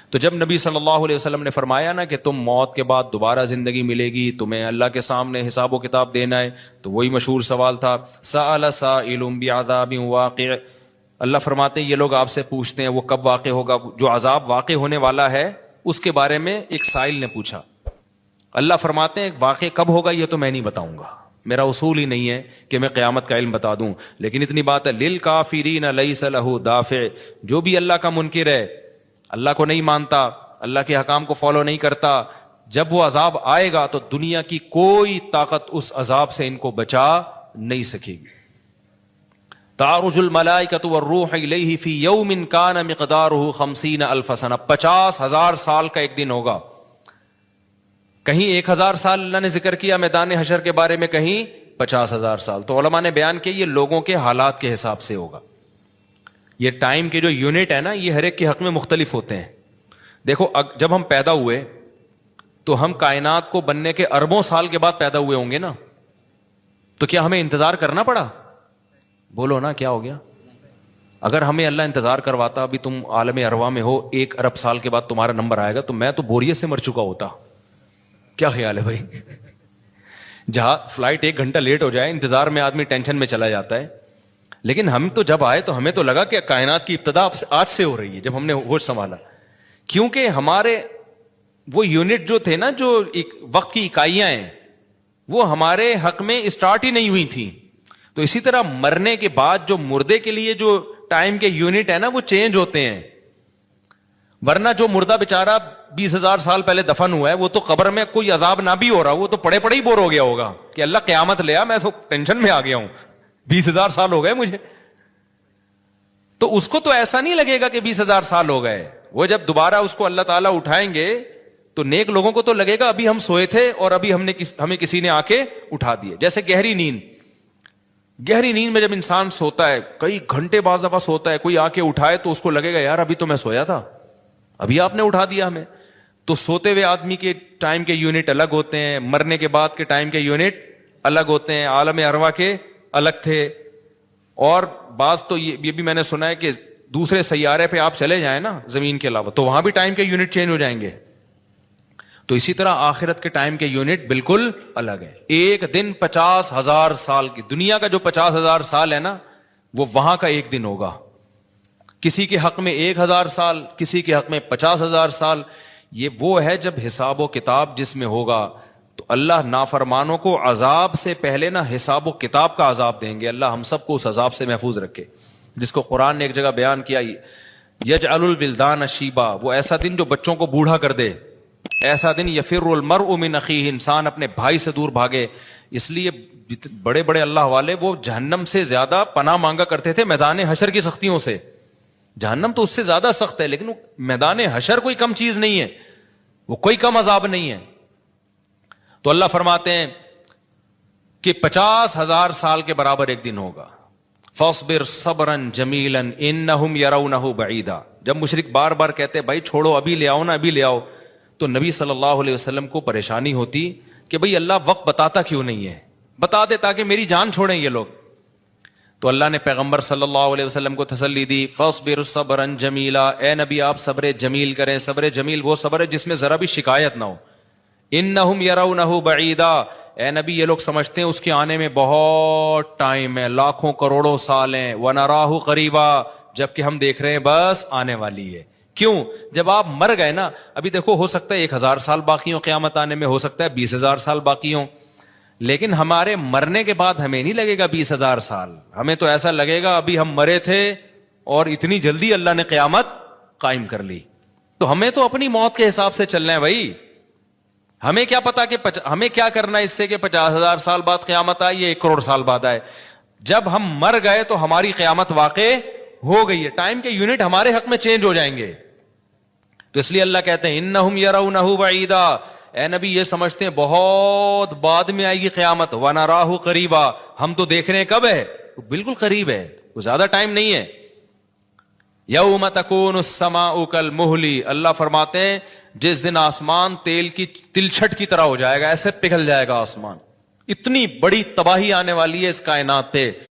تو جب نبی صلی اللہ علیہ وسلم نے فرمایا نا کہ تم موت کے بعد دوبارہ زندگی ملے گی، تمہیں اللہ کے سامنے حساب و کتاب دینا ہے، تو وہی مشہور سوال تھا سأل سائل بعذاب واقع. اللہ فرماتے ہیں یہ لوگ آپ سے پوچھتے ہیں وہ کب واقع ہوگا، جو عذاب واقع ہونے والا ہے اس کے بارے میں ایک سائل نے پوچھا. اللہ فرماتے ہیں واقع کب ہوگا یہ تو میں نہیں بتاؤں گا، میرا اصول ہی نہیں ہے کہ میں قیامت کا علم بتا دوں، لیکن اتنی بات ہے للکافرین لیس لہ دافع. جو بھی اللہ کا منکر ہے، اللہ کو نہیں مانتا، اللہ کے حکام کو فالو نہیں کرتا، جب وہ عذاب آئے گا تو دنیا کی کوئی طاقت اس عذاب سے ان کو بچا نہیں سکے گی. تعرج الملائکۃ والروح الیہ فی یوم کان مقدارہ 50,000 سنہ. 50,000 سال کا ایک دن ہوگا. کہیں 1,000 سال اللہ نے ذکر کیا میدان حشر کے بارے میں، کہیں 50,000 سال. تو علماء نے بیان کیا یہ لوگوں کے حالات کے حساب سے ہوگا. یہ ٹائم کے جو یونٹ ہے نا یہ ہر ایک کے حق میں مختلف ہوتے ہیں. دیکھو جب ہم پیدا ہوئے تو ہم کائنات کو بننے کے اربوں سال کے بعد پیدا ہوئے ہوں گے نا، تو کیا ہمیں انتظار کرنا پڑا؟ بولو نا کیا ہو گیا؟ اگر ہمیں اللہ انتظار کرواتا ابھی تم عالم ارواح میں ہو 1 ارب سال کے بعد تمہارا نمبر آئے گا، تو میں تو بوریت سے مر چکا ہوتا. کیا خیال ہے بھائی؟ جہاں فلائٹ 1 گھنٹہ لیٹ ہو جائے انتظار میں آدمی ٹینشن میں چلا جاتا ہے. لیکن ہم تو جب آئے تو ہمیں تو لگا کہ کائنات کی ابتدا آج سے ہو رہی ہے جب ہم نے ہوش سنبھالا، کیونکہ ہمارے وہ یونٹ جو تھے نا، جو وقت کی اکائیاں ہیں، وہ ہمارے حق میں اسٹارٹ ہی نہیں ہوئی تھیں. تو اسی طرح مرنے کے بعد جو مردے کے لیے جو ٹائم کے یونٹ ہے نا وہ چینج ہوتے ہیں. ورنہ جو مردہ بیچارہ 20,000 سال پہلے دفن ہوا ہے وہ تو قبر میں کوئی عذاب نہ بھی ہو رہا، وہ تو پڑے پڑے ہی بور ہو گیا ہوگا کہ اللہ قیامت لے آ، میں تو ٹینشن میں آ گیا ہوں، 20,000 سال ہو گئے مجھے. تو اس کو تو ایسا نہیں لگے گا کہ 20,000 سال ہو گئے. وہ جب دوبارہ اس کو اللہ تعالیٰ اٹھائیں گے تو نیک لوگوں کو تو لگے گا ابھی ہم سوئے تھے اور ابھی ہمیں کسی نے آ کے اٹھا دیے. جیسے گہری نیند میں جب انسان سوتا ہے کئی گھنٹے بعض دفعہ سوتا ہے، کوئی آ کے اٹھائے تو اس کو لگے گا یار ابھی تو میں سویا تھا، ابھی آپ نے اٹھا دیا ہمیں. تو سوتے ہوئے آدمی کے ٹائم کے یونٹ الگ ہوتے ہیں، مرنے کے بعد کے ٹائم کے یونٹ الگ ہوتے ہیں، عالم ارواح کے الگ تھے. اور بعض تو یہ بھی میں نے سنا ہے کہ دوسرے سیارے پہ آپ چلے جائیں نا زمین کے علاوہ تو وہاں بھی ٹائم کے یونٹ چینج ہو جائیں گے. تو اسی طرح آخرت کے ٹائم کے یونٹ بالکل الگ ہے. ایک دن 50,000 سال کی، دنیا کا جو 50,000 سال ہے نا وہ وہاں کا ایک دن ہوگا. کسی کے حق میں 1,000 سال، کسی کے حق میں 50,000 سال. یہ وہ ہے جب حساب و کتاب جس میں ہوگا تو اللہ نافرمانوں کو عذاب سے پہلے نا حساب و کتاب کا عذاب دیں گے. اللہ ہم سب کو اس عذاب سے محفوظ رکھے، جس کو قرآن نے ایک جگہ بیان کیا یجعل الولدان شیبا، وہ ایسا دن جو بچوں کو بوڑھا کر دے. ایسا دن یفر المرء من اخیہ، انسان اپنے بھائی سے دور بھاگے. اس لیے بڑے بڑے اللہ والے وہ جہنم سے زیادہ پناہ مانگا کرتے تھے میدان حشر کی سختیوں سے. جہنم تو اس سے زیادہ سخت ہے، لیکن وہ میدان حشر کوئی کم چیز نہیں ہے، وہ کوئی کم عذاب نہیں ہے. تو اللہ فرماتے ہیں کہ 50,000 سال کے برابر ایک دن ہوگا. فاصبر صبرا جمیلا انہم یرونہ بعیدا. جب مشرک بار بار کہتے بھائی چھوڑو ابھی لے آؤ نا ابھی لے آؤ، تو نبی صلی اللہ علیہ وسلم کو پریشانی ہوتی کہ بھئی اللہ وقت بتاتا کیوں نہیں ہے، بتا دے تاکہ میری جان چھوڑیں یہ لوگ. تو اللہ نے پیغمبر صلی اللہ علیہ وسلم کو تسلی دی فاصبر صبرا جمیلا، اے نبی آپ صبر جمیل کریں. صبر جمیل وہ صبر ہے جس میں ذرا بھی شکایت نہ ہو. انہم یرونہ بعیدا، اے نبی یہ لوگ سمجھتے ہیں اس کے آنے میں بہت ٹائم ہے، لاکھوں کروڑوں سال ہیں. ونراہ قریبا، جبکہ ہم دیکھ رہے ہیں بس آنے والی ہے. کیوں؟ جب آپ مر گئے نا، ابھی دیکھو ہو سکتا ہے 1,000 سال باقی ہوں قیامت آنے میں، ہو سکتا ہے 20,000 سال باقی ہوں، لیکن ہمارے مرنے کے بعد ہمیں نہیں لگے گا 20,000 سال. ہمیں تو ایسا لگے گا ابھی ہم مرے تھے اور اتنی جلدی اللہ نے قیامت قائم کر لی. تو ہمیں تو اپنی موت کے حساب سے چلنا ہے بھائی. ہمیں کیا پتا کہ ہمیں کیا کرنا ہے اس سے کہ 50,000 سال بعد قیامت آئے یا 1 کروڑ سال بعد آئے. جب ہم مر گئے تو ہماری قیامت واقع ہو گئی ہے. ٹائم کے یونٹ ہمارے حق میں چینج ہو جائیں گے. تو اس لیے اللہ کہتے ہیں انہم یرونہ بعیدا، اے نبی یہ سمجھتے ہیں بہت بعد میں آئے گی قیامت. ونراہ قریبا، ہم تو دیکھ رہے ہیں کب ہے، بالکل قریب ہے، وہ زیادہ ٹائم نہیں ہے. یوم تکون السماء کالمہل، اللہ فرماتے ہیں جس دن آسمان تیل کی تلچھٹ کی طرح ہو جائے گا، ایسے پگھل جائے گا آسمان. اتنی بڑی تباہی آنے والی ہے اس کائنات پہ.